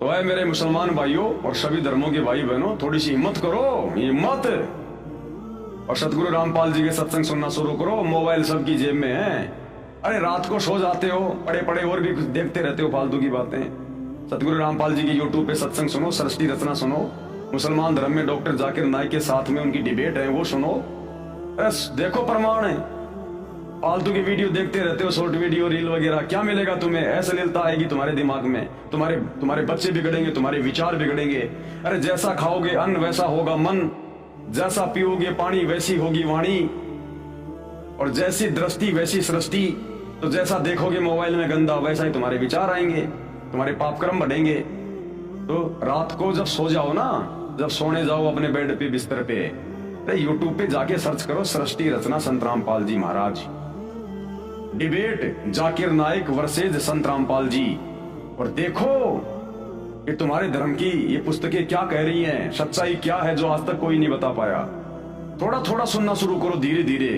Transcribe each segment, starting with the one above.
तो है मेरे मुसलमान भाइयों और सभी धर्मों के भाई बहनों, थोड़ी सी हिम्मत करो, हिम्मत, और सतगुरु रामपाल जी के सत्संग सुनना शुरू करो। मोबाइल सबकी जेब में है। अरे रात को सो जाते हो, पड़े पड़े और भी कुछ देखते रहते हो फालतू की बातें। सतगुरु रामपाल जी की यूट्यूब पे सत्संग सुनो, सृष्टि रचना सुनो, मुसलमान धर्म में डॉक्टर जाकिर नाइक के साथ में उनकी डिबेट है वो सुनो। बस देखो प्रमाण है। फालतू की वीडियो देखते रहते हो, शॉर्ट वीडियो, रील वगैरह, क्या मिलेगा तुम्हें? अश्लीलता आएगी तुम्हारे दिमाग में, तुम्हारे बच्चे बिगड़ेंगे, तुम्हारे विचार बिगड़ेंगे। अरे जैसा खाओगे अन्न वैसा होगा मन, जैसा पियोगे पानी वैसी होगी वाणी, और जैसी दृष्टि वैसी सृष्टि। तो जैसा देखोगे मोबाइल में गंदा, वैसा ही तुम्हारे विचार आएंगे, तुम्हारे पापकर्म बढ़ेंगे। तो रात को जब सो जाओ ना, जब सोने जाओ अपने बेड पे, बिस्तर पे, यूट्यूब पे जाके सर्च करो सृष्टि रचना संत रामपाल जी महाराज, डिबेट जाकिर नाइक वर्सेज संत रामपाल जी, और देखो कि तुम्हारे धर्म की ये पुस्तकें क्या कह रही हैं, सच्चाई क्या है जो आज तक कोई नहीं बता पाया। थोड़ा थोड़ा सुनना शुरू करो, धीरे धीरे।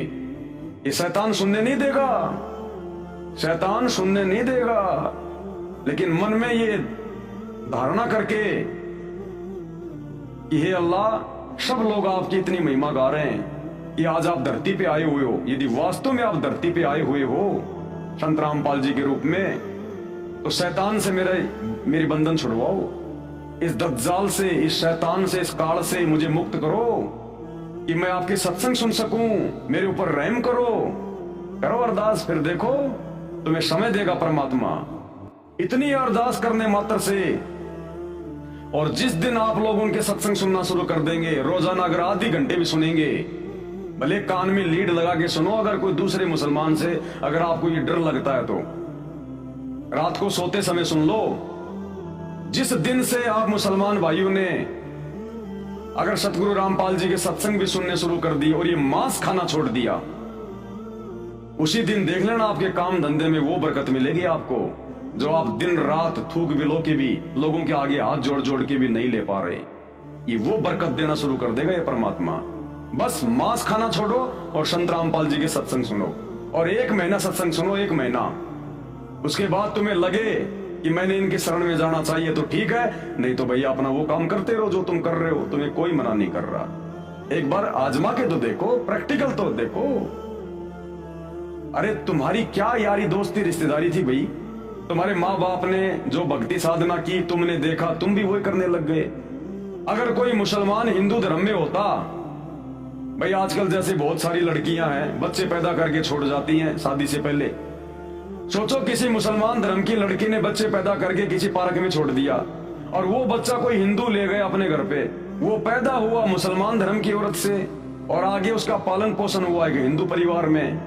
ये शैतान सुनने नहीं देगा, शैतान सुनने नहीं देगा, लेकिन मन में ये धारणा करके कि हे अल्लाह, सब लोग आपकी इतनी महिमा गा रहे हैं कि आज आप धरती पे आए हुए हो, यदि वास्तव में आप धरती पे आए हुए हो संत रामपाल जी के रूप में, तो शैतान से मेरी बंधन छुड़वाओ, इस दज्जाल से, इस शैतान से, इस काल से मुझे मुक्त करो कि मैं आपके सत्संग सुन सकूं। मेरे ऊपर रहम करो, करो अरदास, फिर देखो तुम्हें समय देगा परमात्मा। इतनी अरदास करने मात्र से, और जिस दिन आप लोग उनके सत्संग सुनना शुरू कर देंगे, रोजाना अगर आधी घंटे भी सुनेंगे, भले कान में लीड लगा के सुनो, अगर कोई दूसरे मुसलमान से अगर आपको ये डर लगता है तो रात को सोते समय सुन लो। जिस दिन से आप मुसलमान भाइयों ने अगर सतगुरु रामपाल जी के सत्संग भी सुनने शुरू कर दिए और ये मांस खाना छोड़ दिया, उसी दिन देख लेना आपके काम धंधे में वो बरकत मिलेगी आपको जो आप दिन रात थूक बिलो के भी लोगों के आगे हाथ जोड़ जोड़ के भी नहीं ले पा रहे। ये वो बरकत देना शुरू कर देगा ये परमात्मा। बस मांस खाना छोड़ो और संत रामपाल जी के सत्संग सुनो, और 1 महीना सत्संग सुनो, 1 महीना। उसके बाद तुम्हें लगे कि मैंने इनके शरण में जाना चाहिए तो ठीक है, नहीं तो भैया अपना वो काम करते रहो जो तुम कर रहे हो, तुम्हें कोई मना नहीं कर रहा। एक बार आजमा के तो देखो, प्रैक्टिकल तो देखो। अरे तुम्हारी क्या यारी दोस्ती रिश्तेदारी थी भाई? तुम्हारे माँ बाप ने जो भक्ति साधना की, तुमने देखा, तुम भी वही करने लग गए। अगर कोई मुसलमान हिंदू धर्म में होता, भाई आजकल जैसे बहुत सारी लड़कियां हैं बच्चे पैदा करके छोड़ जाती हैं शादी से पहले। सोचो किसी मुसलमान धर्म की लड़की ने बच्चे पैदा करके किसी पार्क में छोड़ दिया, और वो बच्चा कोई हिंदू ले गए अपने घर पे, वो पैदा हुआ मुसलमान धर्म की औरत से और आगे उसका पालन पोषण हुआ एक हिंदू परिवार में,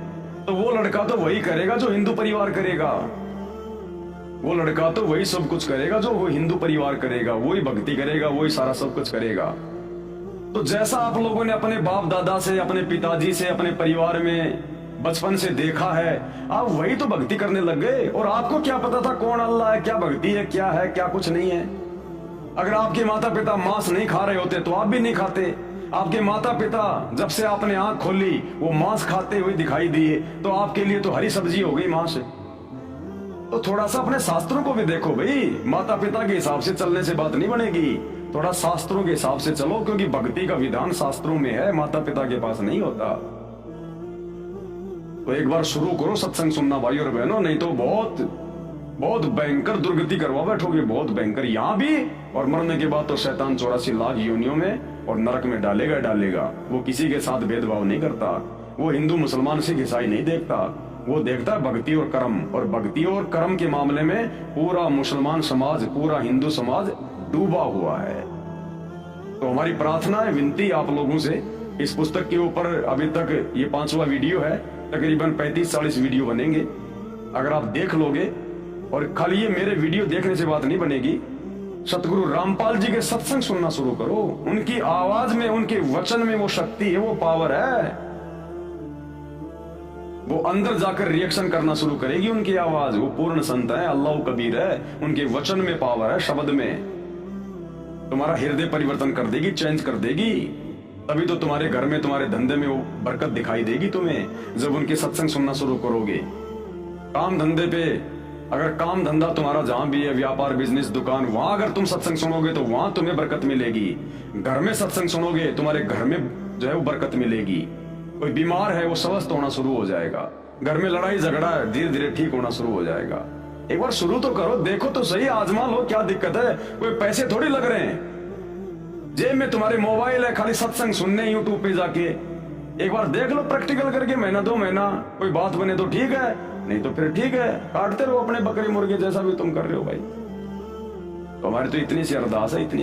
तो वो लड़का तो वही करेगा जो हिंदू परिवार करेगा, वो लड़का तो वही सब कुछ करेगा जो वो हिंदू परिवार करेगा, वही भक्ति करेगा, वही सारा सब कुछ करेगा। तो जैसा आप लोगों ने अपने बाप दादा से, अपने पिताजी से, अपने परिवार में बचपन से देखा है, आप वही तो भक्ति करने लग गए। और आपको क्या पता था कौन अल्लाह है, क्या भक्ति है, क्या कुछ नहीं है। अगर आपके माता पिता मांस नहीं खा रहे होते तो आप भी नहीं खाते। आपके माता पिता जब से आपने आंख खोली वो मांस खाते हुए दिखाई दिए, तो आपके लिए तो हरी सब्जी हो गई मांस। तो थोड़ा सा अपने शास्त्रों को भी देखो भाई, माता पिता के हिसाब से चलने से बात नहीं बनेगी, थोड़ा शास्त्रों के हिसाब से चलो, क्योंकि भक्ति का विधान शास्त्रों में है, माता पिता के पास नहीं होता। तो एक बार शुरू करो सत्संग सुनना भाई और बहनों, नहीं तो बहुत बहुत भयंकर दुर्गति करवा बैठोगे, बहुत भयंकर यहाँ भी, और मरने के बाद तो शैतान 84 लाख योनियों में और नरक में डालेगा। वो किसी के साथ भेदभाव नहीं करता, वो हिंदू मुसलमान सिख ईसाई नहीं देखता, वो देखता है भक्ति और कर्म। और भक्ति और कर्म के मामले में पूरा मुसलमान समाज, पूरा हिंदू समाज डूबा हुआ है। तो हमारी प्रार्थना है, विनती आप लोगों से, इस पुस्तक के ऊपर अभी तक ये 5वां वीडियो है, तकरीबन 35-40 वीडियो बनेंगे। अगर आप देख लोगे, और खाली ये मेरे वीडियो देखने से बात नहीं बनेगी, सतगुरु रामपाल जी के सत्संग सुनना शुरू करो। उनकी आवाज में, उनके वचन में वो शक्ति है, वो पावर है, वो अंदर जाकर रिएक्शन करना शुरू करेगी उनकी आवाज। वो पूर्ण संत है, अल्लाह कबीर है, उनके वचन में पावर है, शब्द में तुम्हारा हृदय परिवर्तन कर देगी, चेंज कर देगी। तभी तो तुम्हारे घर में, तुम्हारे धंधे में वो बरकत दिखाई देगी तुम्हें, जब उनके सत्संग सुनना शुरू करोगे। काम धंधे पे अगर काम धंधा तुम्हारा जहां भी है, व्यापार बिजनेस दुकान, वहां अगर तुम सत्संग सुनोगे तो वहां तुम्हें बरकत मिलेगी। घर में सत्संग सुनोगे तुम्हारे घर में जो है वो बरकत मिलेगी। कोई बीमार है वो स्वस्थ होना शुरू हो जाएगा। घर में लड़ाई झगड़ा है धीरे धीरे ठीक होना शुरू हो जाएगा। एक बार शुरू तो करो, देखो तो सही, आजमा लो, क्या दिक्कत है। कोई पैसे थोड़ी लग रहे हैं, जेब में तुम्हारे मोबाइल है, खाली सत्संग सुनने यूट्यूब पे जाके एक बार देख लो प्रैक्टिकल करके, महीना 2 महीना, कोई बात बने तो ठीक है, नहीं तो फिर ठीक है, काटते रहो अपने बकरी मुर्गे जैसा भी तुम कर रहे हो भाई। तो हमारी तो इतनी सी अरदास है, इतनी